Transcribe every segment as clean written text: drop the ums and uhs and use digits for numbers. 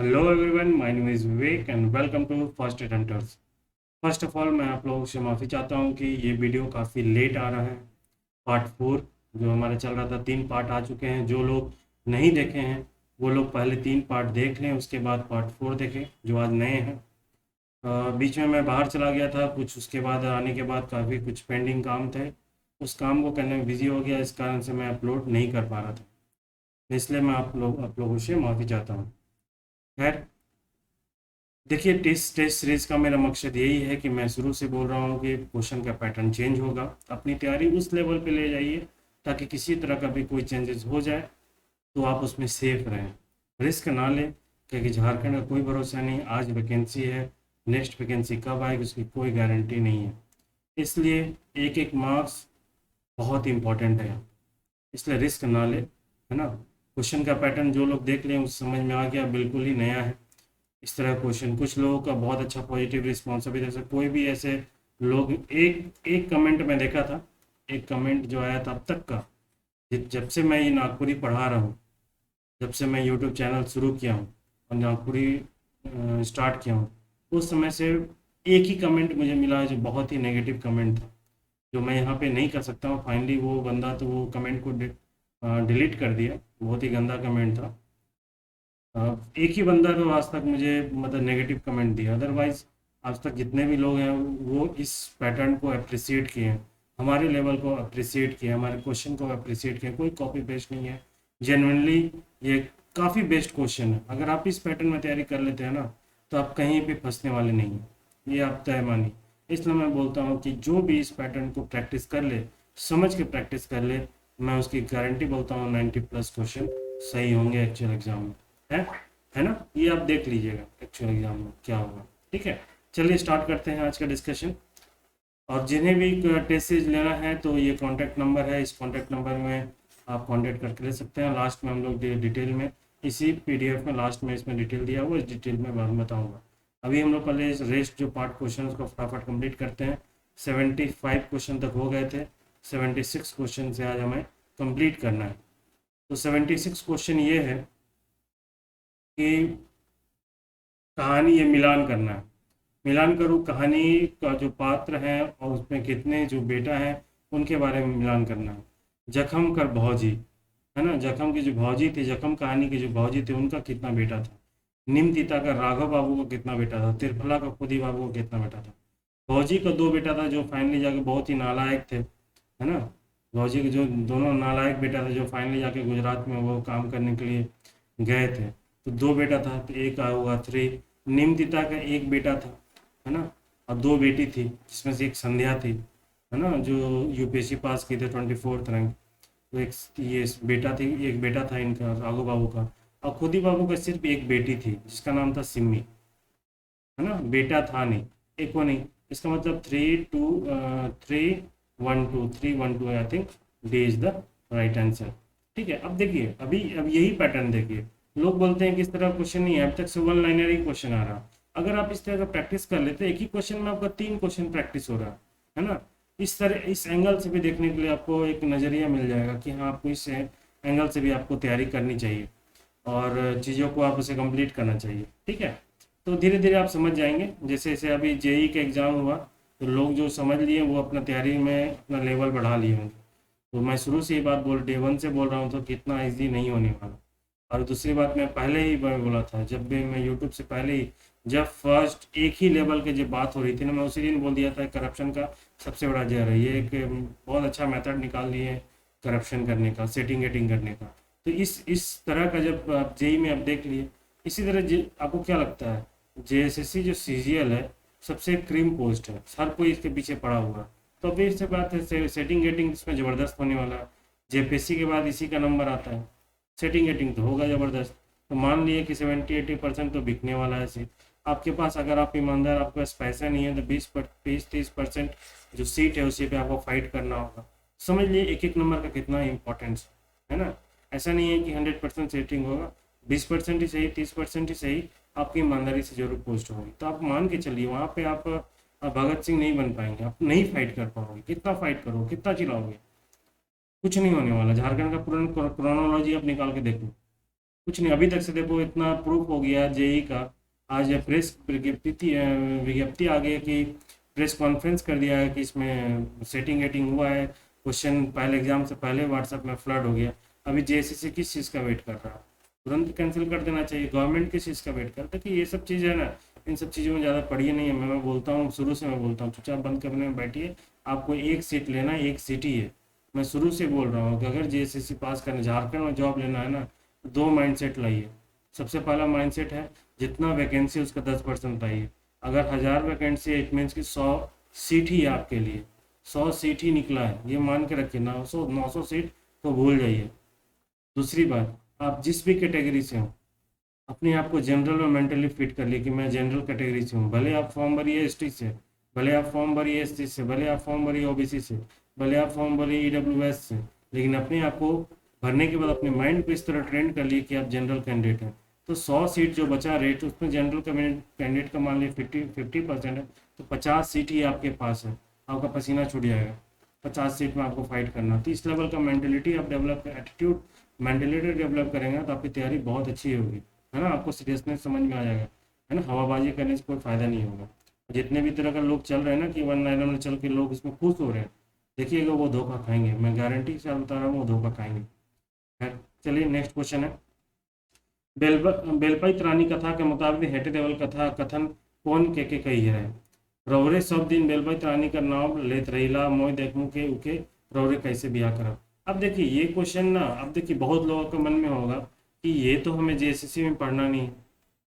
Hello everyone, my name is Vivek and welcome to first attempters. First of all मैं आप लोगों से माफ़ी चाहता हूँ कि ये वीडियो काफ़ी लेट आ रहा है। पार्ट 4 जो हमारा चल रहा था, 3 पार्ट आ चुके हैं। जो लोग नहीं देखे हैं वो लोग पहले 3 पार्ट देख लें, उसके बाद पार्ट 4 देखें जो आज नए हैं। बीच में मैं बाहर चला गया था कुछ, उसके बाद आने के बाद काफ़ी कुछ पेंडिंग काम थे, उस काम को करने में बिजी हो गया, इस कारण से मैं अपलोड नहीं कर पा रहा था। इसलिए मैं आप लोगों से माफ़ी चाहता हूँ। खैर, देखिए, टेस्ट टेस्ट सीरीज का मेरा मकसद यही है कि मैं शुरू से बोल रहा हूँ कि क्वेश्चन का पैटर्न चेंज होगा। अपनी तैयारी उस लेवल पे ले जाइए ताकि किसी तरह का भी कोई चेंजेस हो जाए तो आप उसमें सेफ रहें, रिस्क ना लें। क्योंकि झारखंड का कोई भरोसा नहीं, आज वैकेंसी है, नेक्स्ट वैकेंसी कब आएगी उसकी कोई गारंटी नहीं है। इसलिए एक एक मार्क्स बहुत इंपॉर्टेंट है, इसलिए रिस्क ना ले, है ना। क्वेश्चन का पैटर्न जो लोग देख लें उस समझ में आ गया, बिल्कुल ही नया है। इस तरह क्वेश्चन कुछ लोगों का बहुत अच्छा पॉजिटिव रिस्पॉन्स, अभी जैसे कोई भी ऐसे लोग, एक एक कमेंट में देखा था, एक कमेंट जो आया था अब तक का, जब से मैं ये नागपुरी पढ़ा रहा हूँ, जब से मैं यूट्यूब चैनल शुरू किया हूँ और नागपुरी स्टार्ट किया हूँ, उस समय से एक ही कमेंट मुझे मिला जो बहुत ही नेगेटिव कमेंट था, जो मैं यहाँ पे नहीं कर सकता हूँ। फाइनली वो बंदा तो वो कमेंट को डिलीट कर दिया, बहुत ही गंदा कमेंट था। एक ही बंदा तो आज तक मुझे मतलब नेगेटिव कमेंट दिया, अदरवाइज आज तक जितने भी लोग हैं वो इस पैटर्न को अप्रिसिएट किए हैं, हमारे लेवल को अप्रिसिएट किए, हमारे क्वेश्चन को अप्रिसिएट किए। कोई कॉपी पेस्ट नहीं है, जेनुइनली ये काफ़ी बेस्ट क्वेश्चन है। अगर आप इस पैटर्न में तैयारी कर लेते हैं ना तो आप कहीं भी फंसने वाले नहीं हैं, ये आप तय मानिए। इसलिए मैं बोलता हूँ कि जो भी इस पैटर्न को प्रैक्टिस कर ले, समझ के प्रैक्टिस कर ले, मैं उसकी गारंटी बोलता हूँ 90+ क्वेश्चन सही होंगे एक्चुअल एग्जाम में। है है ना, ये आप देख लीजिएगा एक्चुअल एग्जाम में क्या होगा। ठीक है, चलिए स्टार्ट करते हैं आज का डिस्कशन। और जिन्हें भी टेस्ट सीरीज लेना है तो ये कॉन्टैक्ट नंबर है, इस कॉन्टैक्ट नंबर में आप कॉन्टैक्ट करके ले सकते हैं। लास्ट में हम लोग डिटेल में इसी पीडीएफ में लास्ट में इसमें डिटेल दिया हुआ, इस डिटेल में बाद में बताऊँगा। अभी हम लोग पहले इस रेस्ट जो पार्ट क्वेश्चन को फटाफट कंप्लीट करते हैं। 75 क्वेश्चन तक हो गए थे, 76 क्वेश्चन से आज हमें कंप्लीट करना है। तो 76 क्वेश्चन ये है कि कहानी ये मिलान करना है। मिलान करूँ कहानी का जो पात्र है और उसमें कितने जो बेटा है उनके बारे में मिलान करना है। जखम कर भौजी, है ना, जखम की जो भौजी थी, जखम कहानी के जो भौजी थे उनका कितना बेटा था। निमतीता का राघव बाबू को कितना बेटा था। त्रिफला का खुदी बाबू को कितना बेटा था। भौजी का 2 बेटा था जो फाइनली जाके बहुत ही नालायक थे, है ना। भौजी के जो दोनों नालायक बेटा थे जो फाइनली जाके गुजरात में वो काम करने के लिए गए थे, तो 2 बेटा था, तो एक हुआ 3। निमतिता का एक बेटा था, है ना, और 2 बेटी थी जिसमें से एक संध्या थी, है ना, जो यूपीएससी पास की थे 24th रैंक। तो एक ये बेटा थी, एक बेटा था इनका राघव बाबू का। और खुदी बाबू का सिर्फ एक बेटी थी जिसका नाम था सिम्मी, है ना, बेटा था नहीं, एक वो नहीं। इसका मतलब 3 2 3 1 2 I think D is the right answer. ठीक है, अब देखिए, अब यही पैटर्न देखिए। लोग बोलते हैं कि इस तरह क्वेश्चन नहीं है, अब तक से वन लाइनर ही क्वेश्चन आ रहा। अगर आप इस तरह का प्रैक्टिस कर लेते, एक ही क्वेश्चन में आपका 3 क्वेश्चन प्रैक्टिस हो रहा है ना। इस तरह इस एंगल से भी देखने के लिए आपको एक नज़रिया मिल जाएगा कि हाँ, आपको इस एंगल से भी आपको तैयारी करनी चाहिए और चीज़ों को आप उसे कंप्लीट करना चाहिए। ठीक है, तो धीरे धीरे आप समझ जाएंगे। जैसे जैसे अभी जेई का एग्ज़ाम हुआ तो लोग जो समझ लिए वो अपना तैयारी में अपना लेवल बढ़ा लिए होंगे। तो मैं शुरू से ही बात डे वन से बोल रहा हूँ तो कितना ईजी नहीं होने वाला। और दूसरी बात, मैं पहले ही बोला था, जब भी मैं यूट्यूब से पहले ही, जब फर्स्ट एक ही लेवल की जब बात हो रही थी ना, मैं उसी दिन बोल दिया था करप्शन का सबसे बड़ा जहर है ये, एक बहुत अच्छा मेथड निकाल लिए करप्शन करने का, सेटिंग वेटिंग करने का। तो इस तरह का जब आप जेई में आप देख लिए, इसी तरह आपको क्या लगता है, जेएसएससी जो सीजीएल है सबसे क्रीम पोस्ट है, हर कोई इसके पीछे पड़ा हुआ है। तो अभी इससे बात है, सेटिंग गेटिंग इसमें ज़बरदस्त होने वाला है। जेपीएससी के बाद इसी का नंबर आता है, सेटिंग गेटिंग तो होगा ज़बरदस्त। तो मान लिए कि 70-80% तो बिकने वाला है सीट आपके पास। अगर आप ईमानदार, आपके पास पैसा नहीं है तो 20-30% जो सीट है उसी पे आपको फाइट करना होगा। समझ लिए एक एक नंबर का कितना इंपॉर्टेंस है ना। ऐसा नहीं है कि 100% सेटिंग होगा, 20% ही सही, 30% ही सही, आपकी ईमानदारी से जरूर पोस्ट होगी। तो आप मान के चलिए वहाँ पे आप भगत सिंह नहीं बन पाएंगे, आप नहीं फाइट कर पाओगे। कितना फाइट करोगे, कितना चिल्लाओगे, कुछ नहीं होने वाला। झारखंड का पुराना क्रोनोलॉजी आप निकाल के देख लो, कुछ नहीं, अभी तक से देखो इतना प्रूफ हो गया जेई का। आज प्रेस विज्ञप्ति आ गई है कि प्रेस कॉन्फ्रेंस कर दिया है कि इसमें सेटिंग वेटिंग हुआ है। क्वेश्चन पहले एग्जाम से पहले व्हाट्सएप में फ्लड हो गया। अभी जेएसएससी किस चीज़ का वेट कर रहा है? तुरंत कैंसिल कर देना चाहिए। गवर्नमेंट किस चीज़ का वेट करता है? कि ये सब चीज़ है ना, इन सब चीज़ों में ज़्यादा पढ़िए नहीं है। मैं बोलता हूँ, शुरू से मैं बोलता हूँ, चुपचाप बंद कमरे में बैठिए। आपको एक सीट लेना है, एक सीट ही है। मैं शुरू से बोल रहा हूँ कि अगर जेएसएससी पास करना, झारखंड में जॉब लेना है ना, तो दो माइंडसेट लाइए। सबसे पहला माइंडसेट है, जितना वैकेंसी उसका 10% आइए। अगर 1000 वैकेंसी है, इट मीन्स कि 100 सीट ही है आपके लिए। 100 सीट ही निकला है, ये मान के रखिए। 900 सीट तो भूल जाइए। दूसरी बात, आप जिस भी कैटेगरी से हो, अपने आप को जनरल में मेंटली फिट कर लिए कि मैं जनरल कैटेगरी से हूँ। भले आप फॉर्म भरिए एसटी से, भले आप फॉर्म भरिए एसटी से, भले आप फॉर्म भरिए ओबीसी से, भले आप फॉर्म भरिए ईडब्ल्यूएस से, लेकिन अपने आप को भरने के बाद अपने माइंड को इस तरह ट्रेन कर लिए कि आप जनरल कैंडिडेट हैं। तो 100 सीट जो बचा रेट, उसमें जनरल कैंडिडेट का मान लीजिए 50% है, तो 50 सीट ही आपके पास है। आपका पसीना छूट जाएगा। 50 सीट में आपको फाइट करना। तो इस लेवल का मेंटेलिटी आप डेवलप, एटीट्यूड मेंटेलिटी डेवलप करेंगे तो आपकी तैयारी बहुत अच्छी होगी, है ना। आपको सीरियसनेस समझ में आ जाएगा, है ना। हवाबाजी करने से कोई फायदा नहीं होगा। जितने भी तरह का लोग चल रहे हैं ना कि वन नाइन में चल के लोग इसमें खुश हो रहे हैं, देखिएगा वो धोखा खाएंगे। मैं गारंटी से बता रहा हूँ, वो धोखा खाएंगे। खैर, चलिए नेक्स्ट क्वेश्चन है। बेलपई त्रानी कथा के मुताबिक हेटे देवल कथा कथन कौन के कही है? रौरे सब दिन बेलपई त्रानी का नाम लेत रहीला, मोय देखूं के उके रौरे कैसे ब्याह करब। अब देखिए ये क्वेश्चन ना, अब देखिए बहुत लोगों के मन में होगा कि ये तो हमें जेएसएससी में पढ़ना नहीं है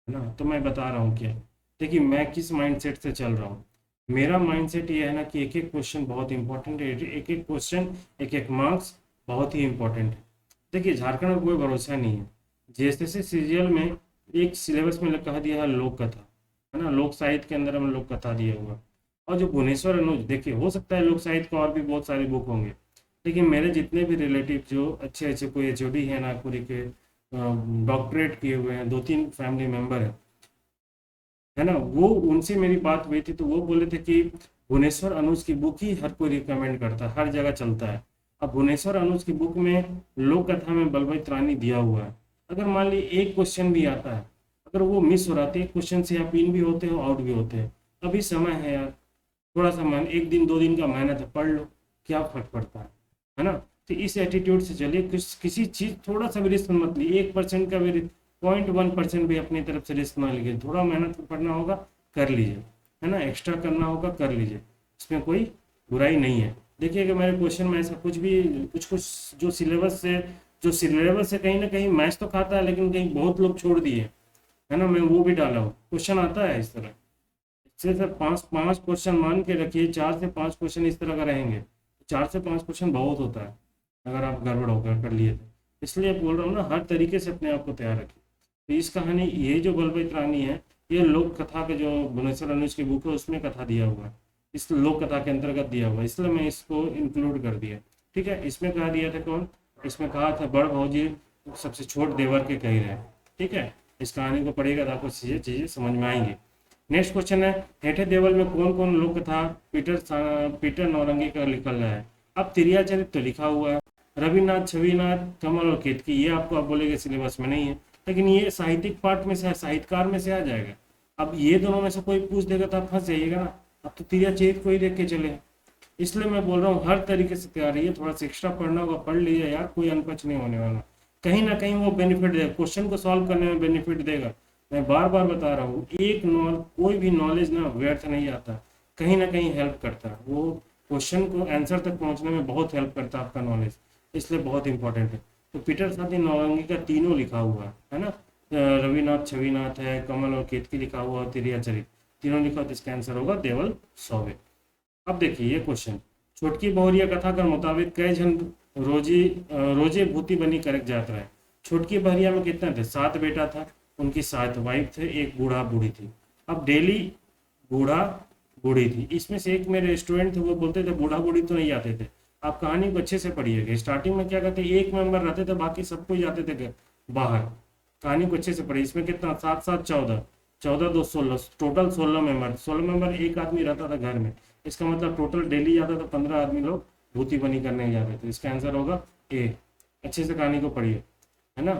ना। तो मैं बता रहा हूँ क्या, देखिए मैं किस माइंडसेट से चल रहा हूँ। मेरा माइंडसेट ये है ना कि एक एक क्वेश्चन बहुत इंपॉर्टेंट है, एक एक क्वेश्चन, एक एक मार्क्स बहुत ही इंपॉर्टेंट है। देखिए झारखंड में कोई भरोसा नहीं है। जैसे सीरियल में एक सिलेबस में कहा दिया है लोक कथा, है ना। लोक साहित्य के अंदर हमें लोक कथा दिया हुआ। और जो भुवनेश्वर अनुज, देखिए हो सकता है लोक साहित्य का और भी बहुत सारे बुक होंगे, लेकिन मेरे जितने भी रिलेटिव जो अच्छे अच्छे, कोई एचओडी है नागपुरी के, डॉक्टरेट किए हुए हैं, 2-3 फैमिली मेंबर है ना, वो उनसे मेरी बात हुई थी। तो वो बोले थे कि भुवनेश्वर अनुज की बुक ही हर कोई रिकमेंड करता है, हर जगह चलता है। अब भुवनेश्वर अनुज की बुक में लोक कथा में बलबई त्रानी दिया हुआ है। अगर मान ली एक क्वेश्चन भी आता है, अगर वो मिस हो रहा है, एक क्वेश्चन से आप इन भी होते हो, आउट भी होते हैं। अभी समय है यार, थोड़ा सा मन, 1 दिन 2 दिन का मेहनत है, पढ़ लो, क्या फर्क पड़ता है ना। तो इस एटीट्यूड से चलिए। किसी चीज थोड़ा सा भी रिस्क मत लीजिए। 1% का भी, 0.1% भी अपनी तरफ से रिस्क ना लीजिए। थोड़ा मेहनत पढ़ना होगा, कर लीजिए, है ना। एक्स्ट्रा करना होगा, कर लीजिए, इसमें कोई बुराई नहीं है। देखिए कि मेरे क्वेश्चन में ऐसा कुछ भी, कुछ कुछ जो सिलेबस से कहीं ना कहीं मैच तो खाता है, लेकिन कहीं बहुत लोग छोड़ दिए, है ना। मैं वो भी डाला हूँ। क्वेश्चन आता है इस तरह, सिर्फ 5 क्वेश्चन मान के रखिए, 4 से 5 क्वेश्चन इस तरह का रहेंगे। 4 से 5 क्वेश्चन बहुत होता है अगर आप गड़बड़ होकर कर लिए तो। इसलिए बोल रहा हूँ ना, हर तरीके से अपने आप को तैयार रखिए। तो इस कहानी, ये जो बलबई त्रानी है, ये लोक कथा के जो भुवनेश्वर अनुज की बुक है उसमें कथा दिया हुआ है, इस लोक कथा के अंतर्गत दिया हुआ है, इसलिए मैं इसको इंक्लूड कर दिया। ठीक है, इसमें कहा दिया था कौन, इसमें कहा था बड़ भौजी सबसे छोट देवर के कह रहे हैं। ठीक है, इस कहानी को पढ़िएगा तो आपको चीज़ें चीज़ें समझ में आएंगी। नेक्स्ट क्वेश्चन है, हेठे देवल में कौन कौन लोक कथा पीटर नौरंगी का लिखल है? अब तिरिया चरित्र तो लिखा हुआ है, रविनाथ, छविनाथ, कमल और केतकी, ये आपको आप बोलेंगे सिलेबस में नहीं है, लेकिन ये साहित्यिक पार्ट में से, साहित्यकार में से आ जाएगा। अब ये दोनों में से कोई पूछ देगा तो आप फंस जाइएगा ना। अब तो तिरिया चरित्र को ही देख के चले। इसलिए मैं बोल रहा हूँ हर तरीके से तैयार रहिए। थोड़ा सा एक्स्ट्रा पढ़ना होगा, पढ़ लीजिए यार, कोई अनपच नहीं होने वाला। कहीं ना कहीं वो बेनिफिट देगा, क्वेश्चन को सॉल्व करने में बेनिफिट देगा। मैं बार बार बता रहा हूँ, कोई भी नॉलेज ना व्यर्थ नहीं आता, कहीं ना कहीं हेल्प करता है। वो क्वेश्चन को आंसर तक पहुंचने में बहुत हेल्प करता है आपका नॉलेज, इसलिए बहुत इंपॉर्टेंट है। तो पीटर साथी नौरंगी का तीनों लिखा हुआ है ना। रविनाथ, छविनाथ है, कमल और केतकी लिखा हुआ है, तिरिया चरित तीनों लिखा हुआ, तो इसका आंसर होगा देवल सौवे। अब देखिए ये क्वेश्चन, छोटकी बहुरिया कथा के मुताबिक कई जन रोजे भूति बनी करक जाता है। छोटकी बहरिया में कितना थे? 7 बेटा था, उनकी 7 वाइफ थे, एक बूढ़ा बूढ़ी थी। अब डेली बूढ़ा बूढ़ी थी, इसमें से एक मेरे स्टूडेंट थे, वो बोलते थे बूढ़ा बूढ़ी तो नहीं आते थे। आप कहानी को अच्छे से पढ़िएगा। स्टार्टिंग में क्या कहते, एक मेंबर रहते थे, बाकी सब कोई जाते थे बाहर। कहानी को अच्छे से पढ़िए। इसमें कितना, 7 7 14, 14 2 16, टोटल 16 मेंबर। 16 मेंबर, एक आदमी रहता था घर में। इसका मतलब टोटल डेली जाता था 15 आदमी लोग भूती बनी करने जाते थे। इसका आंसर होगा ए। अच्छे से कहानी को पढ़िए, है ना।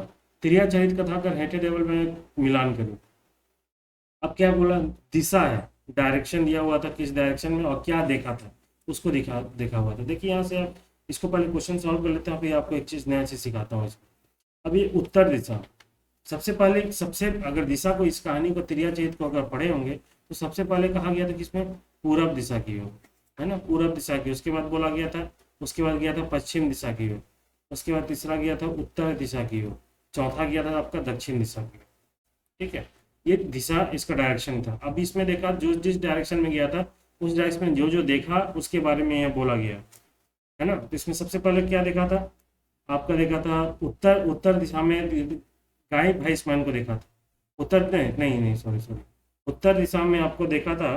त्रिया चरित कथा कर हेटे टेबल में मिलान करो। अब क्या बोला, दिशा है, डायरेक्शन दिया हुआ था किस डायरेक्शन में और क्या देखा था उसको देखा हुआ था। देखिए यहाँ से आप इसको पहले क्वेश्चन सॉल्व कर लेते हैं, फिर आपको एक चीज नया चीज सिखाता हूँ इसको। अब ये उत्तर दिशा, सबसे पहले सबसे अगर दिशा को, इस कहानी को त्रिया चरित को अगर पढ़े होंगे तो सबसे पहले कहा गया था किसमें, पूरब दिशा की ओर, है ना, पूरब दिशा की। उसके बाद बोला गया था, उसके बाद गया था पश्चिम दिशा की ओर, उसके बाद तीसरा गया था उत्तर दिशा की ओर, चौथा गया था आपका दक्षिण दिशा की ओर। ठीक है, ये दिशा इसका डायरेक्शन था। अब इसमें देखा जो जिस डायरेक्शन में गया था उस डायरेक्शन में जो जो देखा उसके बारे में यह बोला गया, है ना। तो इसमें सबसे पहले क्या देखा था, आपका देखा था उत्तर उत्तर दिशा में गाय भैंस मैन को देखा था। उत्तर नहीं नहीं नहीं सॉरी सॉरी, उत्तर दिशा में आपको देखा था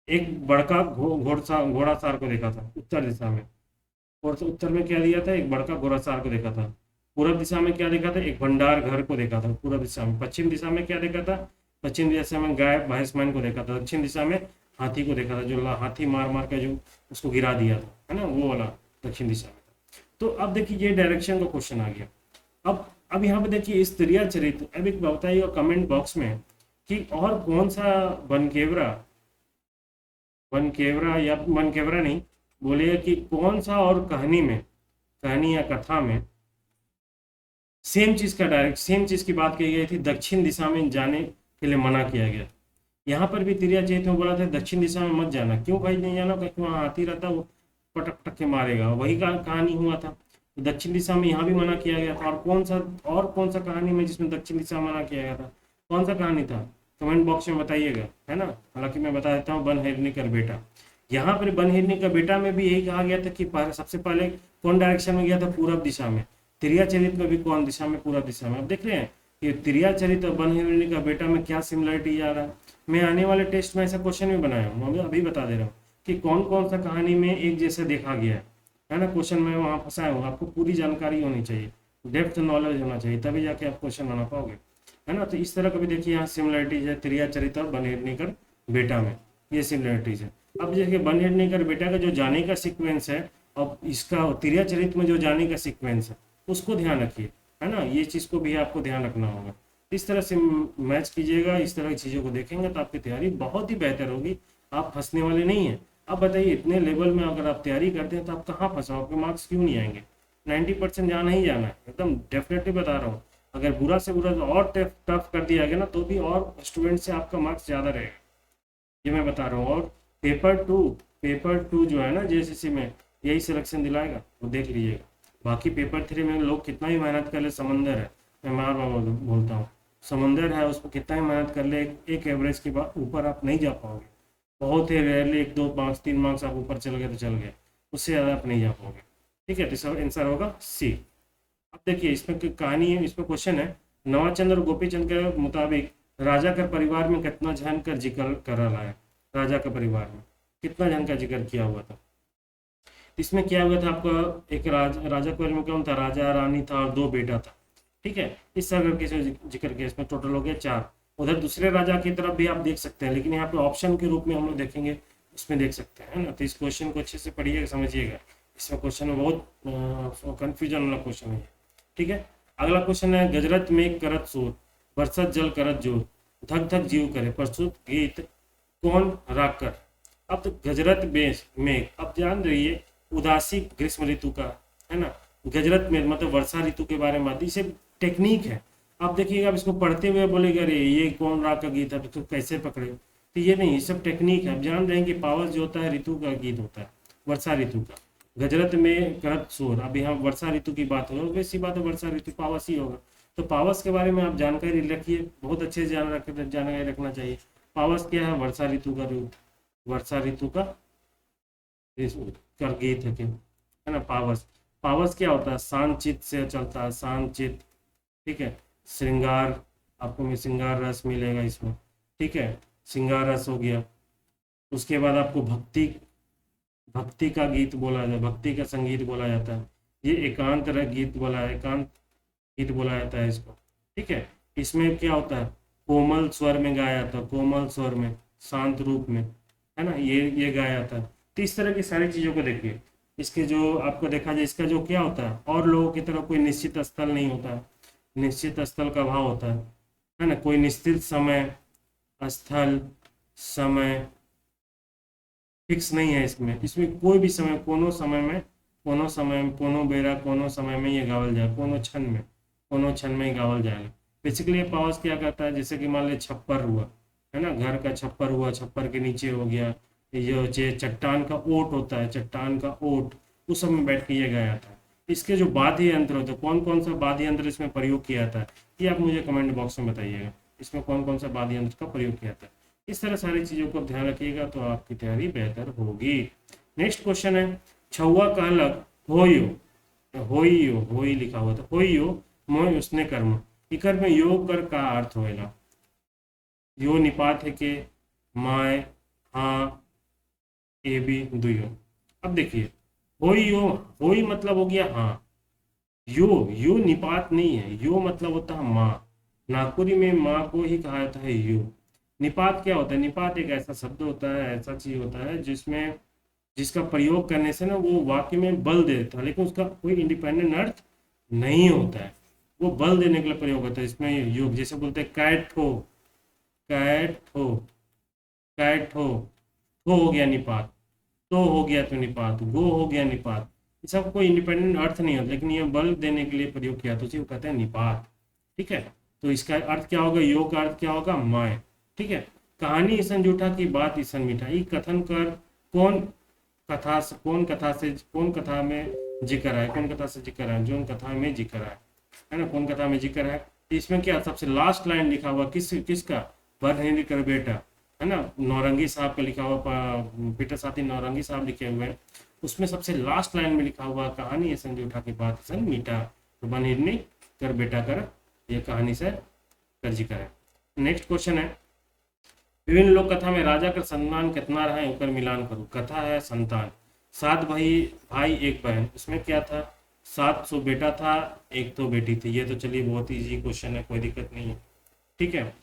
एक बड़का घोड़ासार को देखा था उत्तर दिशा में। और उत्तर में क्या दिया था, एक बड़का घोड़ासार को देखा था। पूर्व दिशा में क्या देखा था, एक भंडार घर को देखा था पूर्व दिशा में। पश्चिम दिशा में क्या देखा था, पश्चिम दिशा में गाय भैंस मैन को देखा था। दक्षिण दिशा में हाथी को देखा था, जो हाथी मार मार के जो उसको गिरा दिया था, है ना, वो वाला दक्षिण दिशा में। तो अब देखिए ये डायरेक्शन का क्वेश्चन आ गया। अब यहाँ पे देखिए इस त्रिया चरित्र, अब एक बताइए कमेंट बॉक्स में कि और कौन सा बनकेवरा, बनकेवरा या बनकेवरा नहीं, बोलिए कि कौन सा और कहानी में, कहानी या कथा में सेम चीज का डायरेक्ट सेम चीज की बात कही गई थी, दक्षिण दिशा में जाने के लिए मना किया गया। यहाँ पर भी त्रिया चरित में बोला था दक्षिण दिशा में मत जाना। क्यों भाई नहीं जाना, क्योंकि वहाँ हाथी रहता, वो पटक पटक के मारेगा, वही कहानी हुआ था। तो दक्षिण दिशा में यहाँ भी मना किया गया था। और कौन सा कहानी में जिसमें दक्षिण दिशा में मना किया गया था, कौन सा कहानी था, कमेंट बॉक्स में बताइएगा, है ना। हालांकि मैं बता देता हूँ, बन हिरनी कर बेटा। यहाँ पर बन हिरनी का बेटा में भी यही कहा गया था कि सबसे पहले कौन डायरेक्शन में गया था, पूरब दिशा में। त्रिया चरित में भी कौन दिशा में, पूरब दिशा में। अब देख रहे हैं कि त्रिया चरित और बन हिरनी का बेटा में क्या सिमिलरिटी आ रहा है। मैं आने वाले टेस्ट में ऐसा क्वेश्चन भी बनाया हूँ, मैं अभी बता दे रहा हूँ कि कौन कौन सा कहानी में एक जैसे देखा गया है ना। क्वेश्चन में वहाँ फंसाया हूँ, आपको पूरी जानकारी होनी चाहिए, डेप्थ नॉलेज होना चाहिए, तभी जाके आप क्वेश्चन बना पाओगे, है ना। तो इस तरह का भी देखिए यहाँ सिमिलरिटीज है त्रिया चरित और बन हिरनी कर बेटा में, ये सिमिलरिटीज है। अब देखिए बन हिरनी कर बेटा का जो जाने का सीक्वेंस है और इसका त्रिया चरित में जो जाने का सीक्वेंस है उसको ध्यान रखिए, है ना। ये चीज़ को भी आपको ध्यान रखना होगा। इस तरह से मैच कीजिएगा, इस तरह की चीज़ों को देखेंगे तो आपकी तैयारी बहुत ही बेहतर होगी, आप फंसने वाले नहीं हैं। अब बताइए इतने लेवल में अगर आप तैयारी करते हैं तो आप कहाँ फंसो, आपके मार्क्स क्यों नहीं आएंगे। 90% जाना ही जाना है, एकदम डेफिनेटली बता रहा हूँ। अगर बुरा से बुरा और टफ कर दिया गया ना तो भी और स्टूडेंट से आपका मार्क्स ज़्यादा रहेगा, ये मैं बता रहा हूँ। और पेपर टू जो है ना जेएसएससी में, यही सिलेक्शन दिलाएगा, वो देख लीजिएगा। बाकी पेपर 3 में लोग कितना ही मेहनत कर ले, समंदर है, मैं बार बार बोलता हूँ, समंदर है, उसको कितना ही मेहनत कर ले, एक एवरेज के बाद ऊपर आप नहीं जा पाओगे। बहुत ही रेयरली 1 2 5 3 मार्क्स आप ऊपर चल गए तो चल गए, उससे ज़्यादा आप नहीं जा पाओगे। ठीक है, तो इसका आंसर होगा सी। अब देखिए इसमें कहानी है, इसमें क्वेश्चन है, नवाचंद्र और गोपीचंद के मुताबिक राजा का परिवार में कितना जन का जिक्र कर रहा है, राजा के परिवार में कितना जन का जिक्र किया हुआ था। इसमें क्या हुआ था, आपका एक राजा के बारे में कौन था, राजा रानी था और 2 बेटा था। ठीक है, इस तरह करके जिक्र किया, इसमें टोटल हो गया 4। उधर दूसरे राजा की तरफ भी आप देख सकते हैं, लेकिन यहाँ पे ऑप्शन के रूप में हम लोग देखेंगे, उसमें देख सकते हैं, है ना। तो इस क्वेश्चन को अच्छे से पढ़िएगा, समझिएगा, इसमें क्वेश्चन में बहुत कन्फ्यूजन वाला क्वेश्चन है। ठीक है, अगला क्वेश्चन है, गजरत में करत शोर, बरसत जल करत जोर, धक धक जीव करे प्रस्तुत गीत कौन राग कर। अब तो गजरत में अब जान रहिए उदासी ग्रीष्म ऋतु का, है ना। गजरत में मतलब वर्षा ऋतु के बारे में बात, इसे टेक्निक है। आप देखिएगा, आप इसको पढ़ते हुए बोलेगा अरे ये कौन राग का गीत है, तो कैसे पकड़े, तो ये नहीं, ये सब टेक्निक है। आप जान रहे हैं कि पावस जो होता है ऋतु का गीत होता है, वर्षा ऋतु का। गजरत में करत शोर, अब यहाँ वर्षा ऋतु की बात हो, वैसी बात है, वर्षा ऋतु पावस ही होगा। तो पावस के बारे में आप जानकारी रखिए, बहुत अच्छे से जानकारी रखना चाहिए। पावस क्या है, वर्षा ऋतु का रूप, वर्षा ऋतु का कर गीत है ना। पावस, पावस क्या होता है, शांत चित्त से चलता है, शांत चित्त। ठीक है, श्रृंगार, आपको में श्रृंगार रस मिलेगा इसमें। ठीक है, श्रृंगार रस हो गया। उसके बाद आपको भक्ति का गीत बोला जाता है, भक्ति का संगीत बोला जाता है। ये एकांत गीत बोला है, एकांत गीत बोला जाता है इसको। ठीक है, इसमें क्या होता है, कोमल स्वर में गाया जाता है, कोमल स्वर में, शांत रूप में, है ना, ये गाया जाता है। तो इस तरह की सारी चीज़ों को देखिए। इसके जो आपको देखा जाए, इसका जो क्या होता है, और लोगों की तरह कोई निश्चित स्थल नहीं होता है, निश्चित स्थल का भाव होता है ना। कोई निश्चित समय, स्थल, समय फिक्स नहीं है इसमें। इसमें कोई भी समय, कोनो समय में, कोनो समय में, कोनो बेरा, कोनो समय में ये गावल जाए, कोनो क्षण में, कोनो क्षण में ही गावल जाएगा। बेसिकली ये पाउस क्या करता है, जैसे कि मान लीजिए छप्पर हुआ, है ना, घर का छप्पर हुआ, छप्पर के नीचे हो गया, ये जो चट्टान का ओट होता है, चट्टान का ओट, उस सब में बैठ के ये गाया था। इसके जो वाद्य यंत्र होते हैं, कौन कौन सा वाद्य यंत्र इसमें प्रयोग किया था, ये आप मुझे कमेंट बॉक्स में बताइएगा, इसमें कौन कौन सा वाद्य यंत्र का प्रयोग किया था। इस तरह सारी चीज़ों को ध्यान रखिएगा तो आपकी तैयारी बेहतर होगी। नेक्स्ट क्वेश्चन है, छुआ कहलक होयो, होइयो, होई लिखा हुआ था, होइयो मोय उसने कर्म, इकर में योग कर का अर्थ होएगा। यो निपात है के, माय, हाँ, ए बी दुयो। अब देखिए, होई यो, होई मतलब हो गया हाँ, यो निपात नहीं है, यो मतलब होता है माँ। नागपुरी में माँ को ही कहा जाता है यो। निपात क्या होता है, निपात एक ऐसा शब्द होता है, ऐसा चीज होता है जिसमें, जिसका प्रयोग करने से ना वो वाक्य में बल दे देता है, लेकिन उसका कोई इंडिपेंडेंट अर्थ नहीं होता है, वो बल देने के लिए प्रयोग होता है। इसमें योग, जैसे बोलते हैं कैट हो, कैट हो, कैट हो गया निपात, तो हो गया तो निपात, गो हो गया निपात। इसका कोई इंडिपेंडेंट अर्थ नहीं होता, लेकिन ये बल देने के लिए प्रयोग किया तो उसे वो कहते हैं निपात। ठीक है, तो इसका अर्थ क्या होगा, योग का अर्थ क्या होगा, माय। ठीक है, कहानी ईसन जूठा की बात ईसन मीठा, ये कथन कर कौन कथा से, कौन कथा में जिक्र है, कौन कथा से जिक्र है, जो कथा में जिक्र है ना, कौन कथा में जिक्र है। इसमें क्या सबसे लास्ट लाइन लिखा हुआ किसका, पर हेनरी कर बेटा, है ना, नौरंगी साहब का लिखा हुआ, पीटर साथी नौरंगी साहब लिखे हुए हैं, उसमें सबसे लास्ट लाइन में लिखा हुआ कहानी ऐसा उठा के बात सन मीठा, तो बन हिरनी कर बेटा कर, ये कहानी से कर जिक्र है। नेक्स्ट क्वेश्चन है, विभिन्न लोक कथा में राजा का संतान कितना रहा है ऊपर मिलान करो। कथा है संतान, 7 भाई, एक बहन, उसमें क्या था, 700 बेटा था, एक तो बेटी थी। ये तो चलिए बहुत इजी क्वेश्चन है, कोई दिक्कत नहीं है। ठीक है,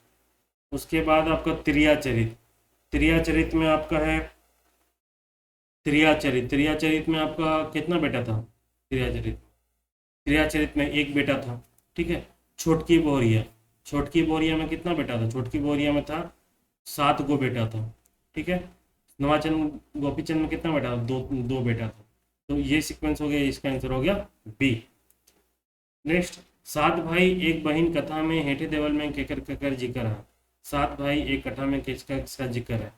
उसके बाद आपका त्रियाचरित, त्रियाचरित में आपका है, त्रियाचरित में आपका कितना बेटा था, त्रियाचरित में एक बेटा था। ठीक है, छोटकी बोरिया, छोटकी बोरिया में कितना बेटा था, छोटकी बोरिया में था 7 गो बेटा था। ठीक है, नवाचंद गोपीचंद में कितना बेटा था, दो बेटा था। तो ये सीक्वेंस हो गया, इसका आंसर हो गया बी। नेक्स्ट, 7 भाई एक बहन कथा में हेठे देवल में केकर केकर जिक्र है। 7 भाई एक कथा में किसका किसका जिक्र है।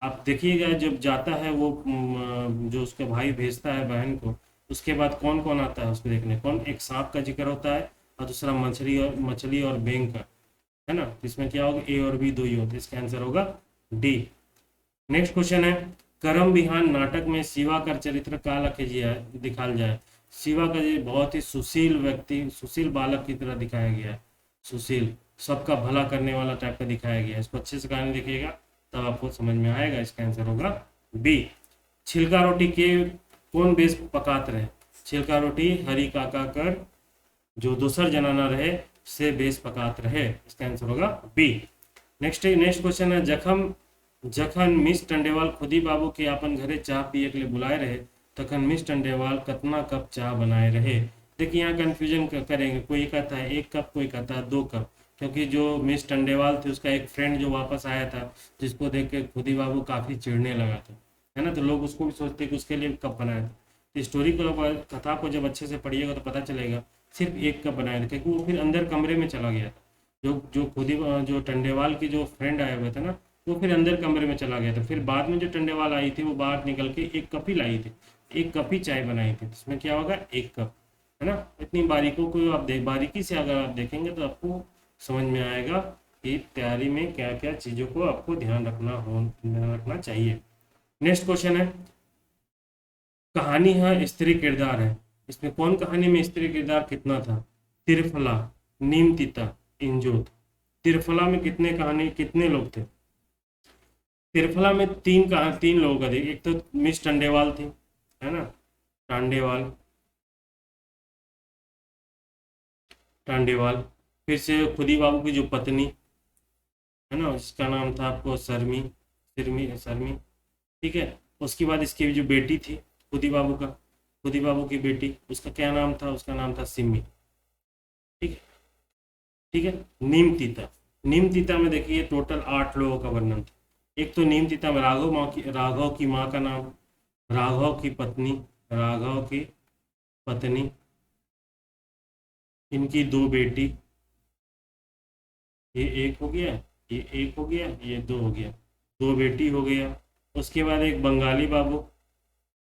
आप देखिएगा जब जाता है वो जो उसके भाई भेजता है बहन को, उसके बाद कौन कौन आता है उसको देखने, कौन, एक सांप का जिक्र होता है और दूसरा मछली और बेंग का, है ना। इसमें क्या होगा, ए और बी दो ही होते, इसका आंसर होगा डी। नेक्स्ट क्वेश्चन है, करम विहान नाटक में शिवा का चरित्र का लखे दिखाल जाए। शिवा का ये बहुत ही सुशील व्यक्ति, सुशील बालक की तरह दिखाया गया है, सुशील, सबका भला करने वाला टाइप का दिखाया गया है। इसको अच्छे से कहानी देखिएगा तब आपको समझ में आएगा, इसका आंसर होगा बी। छिलका रोटी के कौन बेस पकात रहे। छिलका रोटी हरी काका कर जो दूसर जनाना रहे से बेस पकात रहे, इसका आंसर होगा बी। नेक्स्ट क्वेश्चन है, जखन मिस टंडेवाल खुदी बाबू के अपन घरे चाह पिए के लिए बुलाए रहे तखन मिस टंडेवाल कितना कप चाह बनाए रहे। देखिए यहाँ कंफ्यूजन करेंगे, कोई कहता है 1 कप, कोई कहता है 2 कप, क्योंकि जो मिस टंडेवाल थे उसका एक फ्रेंड जो वापस आया था जिसको देख के खुदी बाबू काफ़ी चिढ़ने लगा था, है ना, तो लोग उसको भी सोचते कि उसके लिए कप बनाया था। तो स्टोरी को, कथा को जब अच्छे से पढ़िएगा तो पता चलेगा सिर्फ 1 कप बनाया था, क्योंकि वो फिर अंदर कमरे में चला गया था। जो टंडेवाल की जो फ्रेंड आए हुए थे ना, वो फिर अंदर कमरे में चला गया था। फिर बाद में जो टंडेवाल आई थी वो बाहर निकल के 1 कप ही लाई थी, 1 कप ही चाय बनाई थी। इसमें क्या होगा, 1 कप, है ना। इतनी बारीकों को आप बारीकी से अगर आप देखेंगे तो आपको समझ में आएगा कि तैयारी में क्या क्या चीज़ों को आपको ध्यान रखना चाहिए। नेक्स्ट क्वेश्चन है, कहानी है स्त्री किरदार है, इसमें कौन कहानी में स्त्री किरदार कितना था। तिरफला, नीमतिता, इंजोत। तिरफला में कितने लोग थे। तिरफला में 3 लोगों का थे, एक तो मिस टंडेवाल थी, है ना, टांडेवाल, फिर से खुदी बाबू की जो पत्नी, है ना, उसका नाम था आपको शर्मी। ठीक है, उसके बाद इसकी जो बेटी थी खुदी बाबू की बेटी, उसका क्या नाम था, उसका नाम था सिमी। ठीक है, ठीक है। नीमतीता, नीमतीता में देखिए टोटल 8 लोगों का वर्णन था। एक तो नीमतीता में राघव की माँ का नाम, राघव की पत्नी, राघव की पत्नी, इनकी 2 बेटी, ये एक हो गया, ये एक हो गया, ये 2 हो गया, 2 बेटी हो गया। उसके बाद एक बंगाली बाबू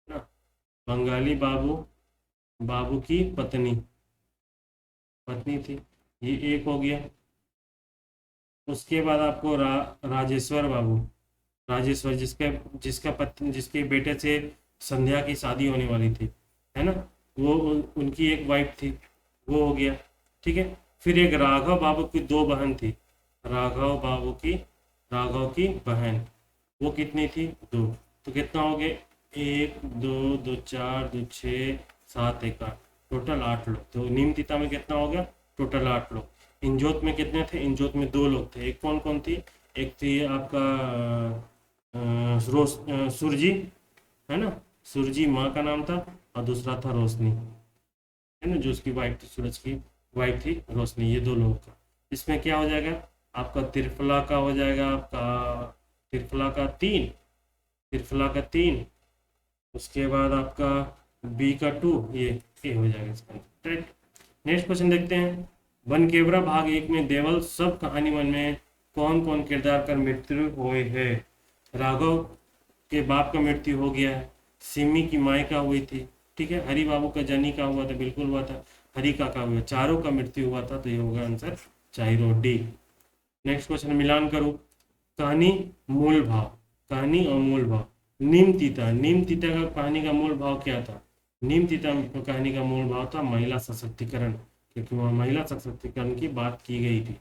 ना, बंगाली बाबू, बाबू की पत्नी, पत्नी थी, ये एक हो गया। उसके बाद आपको राजेश्वर बाबू, राजेश्वर जिसके जिसका पत्नी जिसके बेटे से संध्या की शादी होने वाली थी, है ना, वो उनकी एक वाइफ थी, वो हो गया। ठीक है। फिर एक राघव बाबू की 2 बहन थी, राघव बाबू की, राघव की बहन, वो कितनी थी, 2। तो कितना हो गया, 1 2 2 4 2 6 7 1 8, टोटल 8 लोग। तो नीमतीता में कितना हो गया, टोटल 8 लोग। इंजोत में कितने थे, इंजोत में 2 लोग थे। एक कौन कौन थी, एक थी आपका सुरजी, है ना, सुरजी माँ का नाम था, और दूसरा था रोशनी, है ना, जो उसकी वाइफ थी, सूरज की वाइफ थी रोशनी, ये 2 लोगों का। इसमें क्या हो जाएगा आपका, त्रिफला का हो जाएगा आपका, त्रिफला का 3, त्रिफला का 3। उसके बाद आपका बी का 2, ये हो जाएगा इसका आंसर। नेक्स्ट क्वेश्चन देखते हैं। बनकेवरा भाग 1 में देवल सब कहानी मन में कौन कौन किरदार कर मृत्यु हुए है। राघव के बाप का मृत्यु हो गया है, सिमी की माई का हुई थी, ठीक है, हरि बाबू का जनी का हुआ था, बिल्कुल हुआ था, हरि का हुआ, चारों का मृत्यु हुआ था, तो ये होगा आंसर चाइरो डी। नेक्स्ट क्वेश्चन मिलान करो। कहानी मूल भाव, कहानी और मूल भाव। नीमतीता, नीमतीता का कहानी का मूल भाव क्या था, नीमतीता कहानी का मूल भाव था महिला सशक्तिकरण, क्योंकि वहाँ महिला सशक्तिकरण की बात की गई थी।